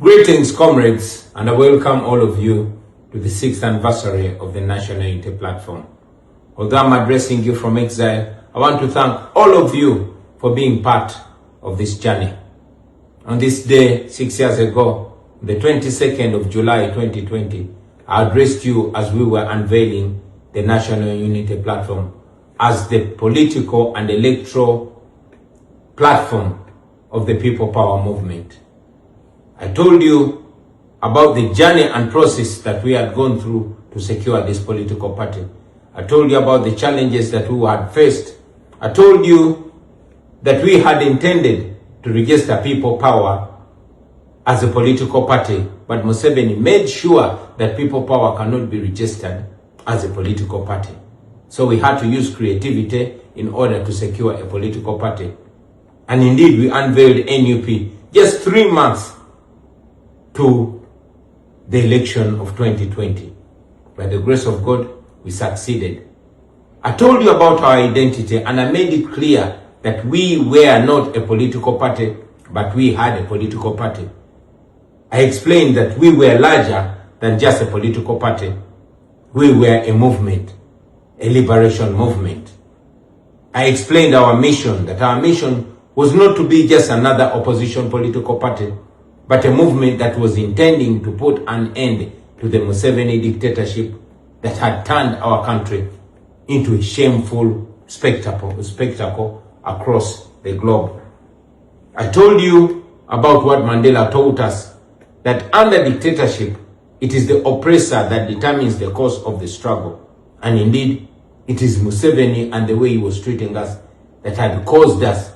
Greetings, comrades, and I welcome all of you to the 6th anniversary of the National Unity Platform. Although I'm addressing you from exile, I want to thank all of you for being part of this journey. On this day, 6 years ago, the 22nd of July 2020, I addressed you as we were unveiling the National Unity Platform as the political and electoral platform of the People Power Movement. I told you about the journey and process that we had gone through to secure this political party. I told you about the challenges that we had faced. I told you that we had intended to register People Power as a political party, but Museveni made sure that People Power cannot be registered as a political party. So we had to use creativity in order to secure a political party. And indeed, we unveiled NUP just 3 months to the election of 2020. By the grace of God, we succeeded. I told you about our identity and I made it clear that we were not a political party, but we had a political party. I explained that we were larger than just a political party. We were a movement, a liberation movement. I explained our mission, that our mission was not to be just another opposition political party, but a movement that was intending to put an end to the Museveni dictatorship that had turned our country into a shameful spectacle across the globe. I told you about what Mandela taught us, that under dictatorship, it is the oppressor that determines the course of the struggle. And indeed, it is Museveni and the way he was treating us that had caused us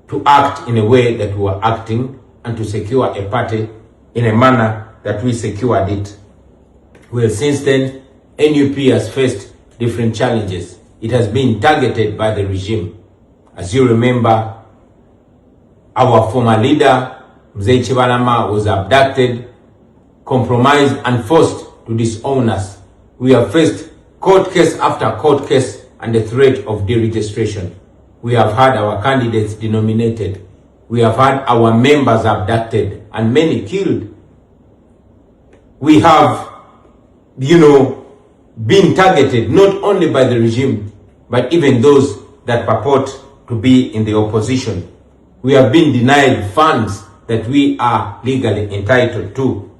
to act in a way that we were acting and to secure a party in a manner that we secured it. Well, since then, NUP has faced different challenges. It has been targeted by the regime. As you remember, our former leader, Mzee Chibalama, was abducted, compromised, and forced to disown us. We have faced court case after court case and the threat of deregistration. We have had our candidates denominated. We have had our members abducted and many killed. We have, been targeted not only by the regime, but even those that purport to be in the opposition. We have been denied funds that we are legally entitled to.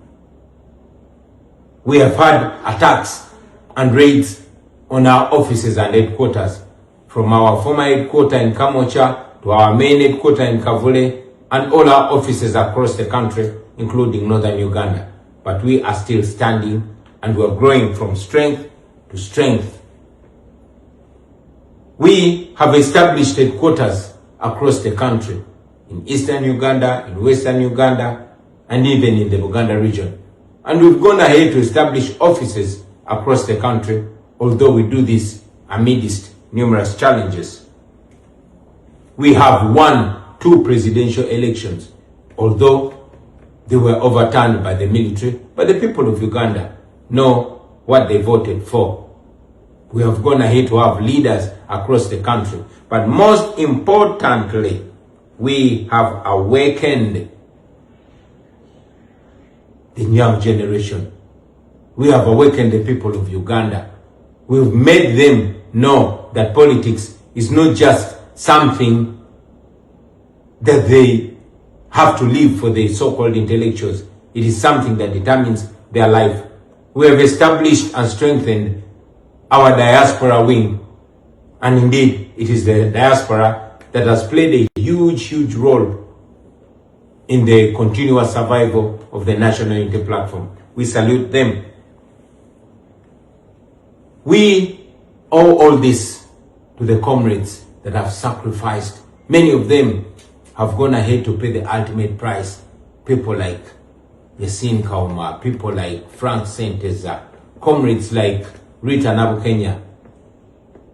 We have had attacks and raids on our offices and headquarters, from our former headquarters in Kamocha to our main headquarters in Kavule, and all our offices across the country, including northern Uganda. But we are still standing and we are growing from strength to strength. We have established headquarters across the country, in eastern Uganda, in western Uganda, and even in the Uganda region. And we've gone ahead to establish offices across the country, although we do this amidst numerous challenges. We have won 2 presidential elections, although they were overturned by the military, but the people of Uganda know what they voted for. We have gone ahead to have leaders across the country, but most importantly, we have awakened the young generation. We have awakened the people of Uganda. We've made them know that politics is not just something that they have to live for the so-called intellectuals. It is something that determines their life. We have established and strengthened our diaspora wing. And indeed, it is the diaspora that has played a huge role in the continuous survival of the National Unity Platform. We salute them. We owe all this to the comrades that have sacrificed. Many of them have gone ahead to pay the ultimate price. People like Yasin Kauma, people like Frank Senteza, comrades like Rita Nabukenya.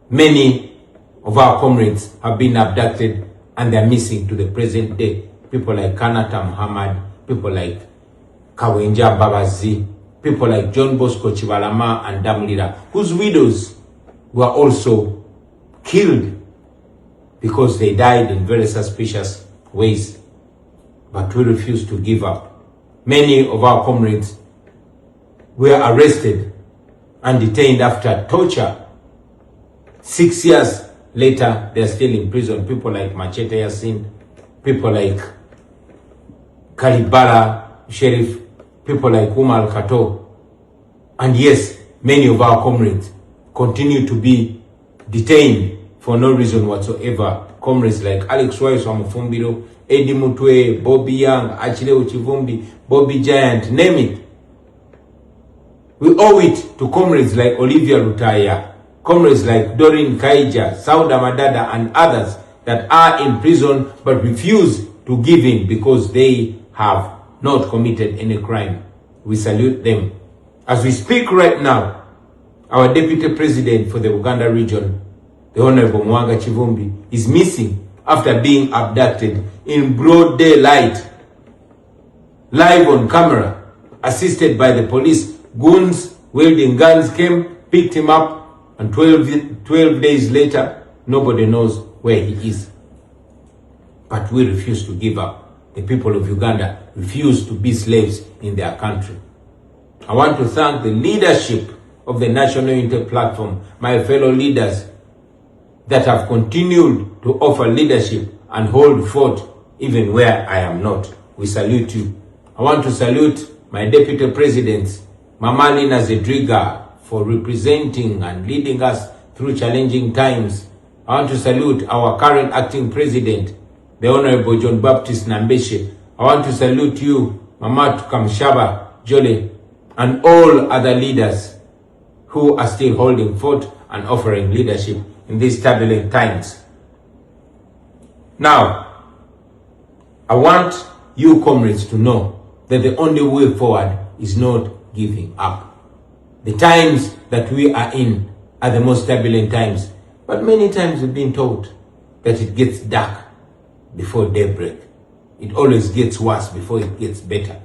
Many of our comrades have been abducted and they're missing to the present day. People like Kanata Muhammad, people like Kawenja Babazi, people like John Bosco Chibalama and Damlira, whose widows were also killed because they died in very suspicious ways. But we refuse to give up. Many of our comrades were arrested and detained after torture. 6 years later, they are still in prison. People like Machete Yasin, people like Kalibala Sheriff, people like Umar Kato. And yes, many of our comrades continue to be detained for no reason whatsoever. Comrades like Alex Wise Wamufumbiro, Eddie Mutwe, Bobby Young, Achille Uchivumbi, Bobby Giant, name it. We owe it to comrades like Olivia Rutaya, comrades like Doreen Kaija, Sauda Madada, and others that are in prison but refuse to give in because they have not committed any crime. We salute them. As we speak right now, our Deputy President for the Uganda region, the Honorable Mwanga Chivumbi, is missing after being abducted in broad daylight, live on camera, assisted by the police. Goons wielding guns came, picked him up, and 12 days later, nobody knows where he is. But we refuse to give up. The people of Uganda refuse to be slaves in their country. I want to thank the leadership of the National Unity Platform, my fellow leaders that have continued to offer leadership and hold fort even where I am not. We salute you. I want to salute my Deputy Presidents, Mama Lina Zedriga, for representing and leading us through challenging times. I want to salute our current acting president, the Honorable John Baptist Nambeshe. I want to salute you, Mama Tukamshaba Jole, and all other leaders who are still holding fort and offering leadership in these turbulent times. Now, I want you comrades to know that the only way forward is not giving up. The times that we are in are the most turbulent times, but many times we've been told that it gets dark before daybreak. It always gets worse before it gets better.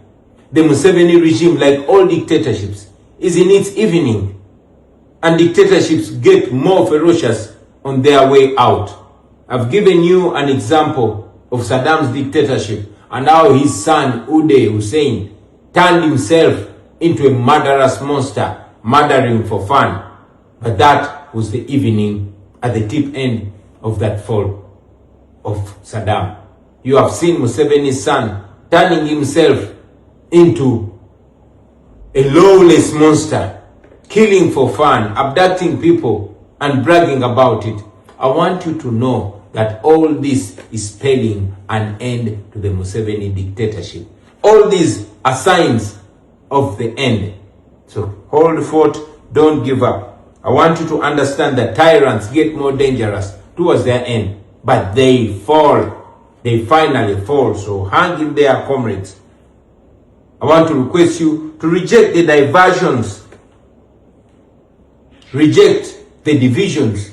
The Museveni regime, like all dictatorships, is in its evening, and dictatorships get more ferocious on their way out. I've given you an example of Saddam's dictatorship and how his son Uday Hussein turned himself into a murderous monster, murdering for fun. But that was the evening at the tip end of that fall of Saddam. You have seen Museveni's son turning himself into a lawless monster, killing for fun, abducting people, and bragging about it. I want you to know that all this is spelling an end to the Museveni dictatorship. All these are signs of the end. So hold fort, don't give up. I want you to understand that tyrants get more dangerous towards their end, but they fall. They finally fall. So hang in there, comrades. I want to request you to reject the diversions, reject the divisions.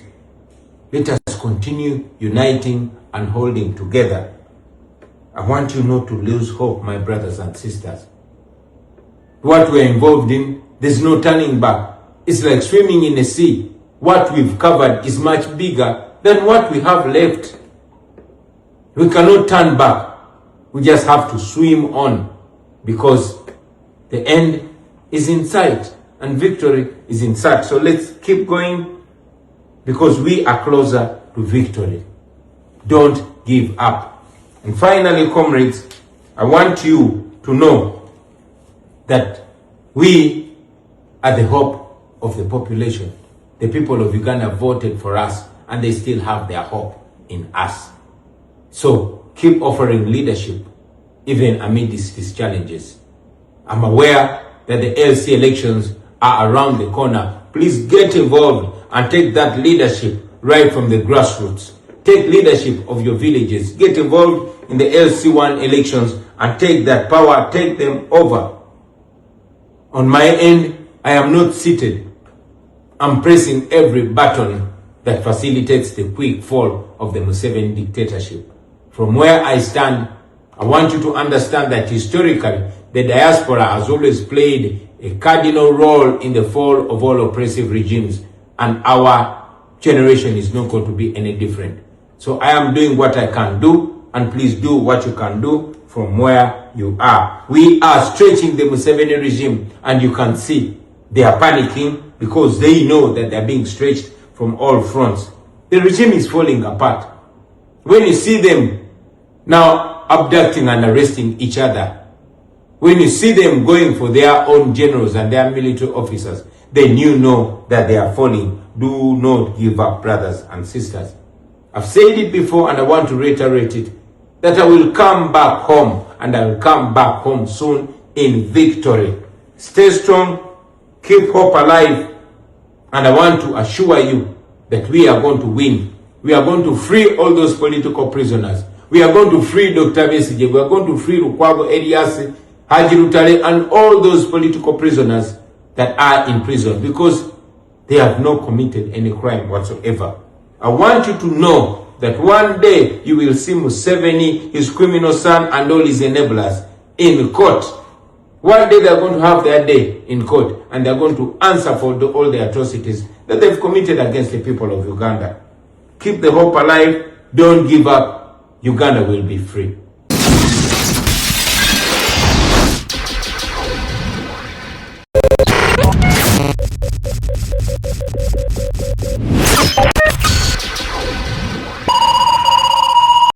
Let us continue uniting and holding together. I want you not to lose hope, my brothers and sisters. What we're involved in, there's no turning back. It's like swimming in a sea. What we've covered is much bigger than what we have left. We cannot turn back. We just have to swim on, because the end is in sight and victory is in sight. So let's keep going, because we are closer to victory. Don't give up. And finally, comrades, I want you to know that we are the hope of the population. The people of Uganda voted for us, and they still have their hope in us. So keep offering leadership even amid these challenges. I'm aware that the LC elections are around the corner. Please get involved and take that leadership right from the grassroots. Take leadership of your villages. Get involved in the LC1 elections and take that power, take them over. On my end, I am not seated. I'm pressing every button that facilitates the quick fall of the Museveni dictatorship. From where I stand, I want you to understand that historically, the diaspora has always played a cardinal role in the fall of all oppressive regimes, and our generation is not going to be any different. So I am doing what I can do, and please do what you can do. from where you are. We are stretching the Museveni regime, and you can see they are panicking because they know that they're being stretched from all fronts. The regime is falling apart. When you see them now abducting and arresting each other, when you see them going for their own generals and their military officers, then you know that they are falling. Do not give up, brothers and sisters. I've said it before and I want to reiterate it, that I will come back home, and I will come back home soon in victory. Stay strong, keep hope alive, and I want to assure you that we are going to win. We are going to free all those political prisoners. We are going to free Dr. Besigye. We are going to free Lukwago Elias, Haji Lutale, and all those political prisoners that are in prison because they have not committed any crime whatsoever. I want you to know that one day you will see Museveni, his criminal son, and all his enablers in court. One day they are going to have their day in court, and they are going to answer for all the atrocities that they've committed against the people of Uganda. Keep the hope alive. Don't give up. Uganda will be free.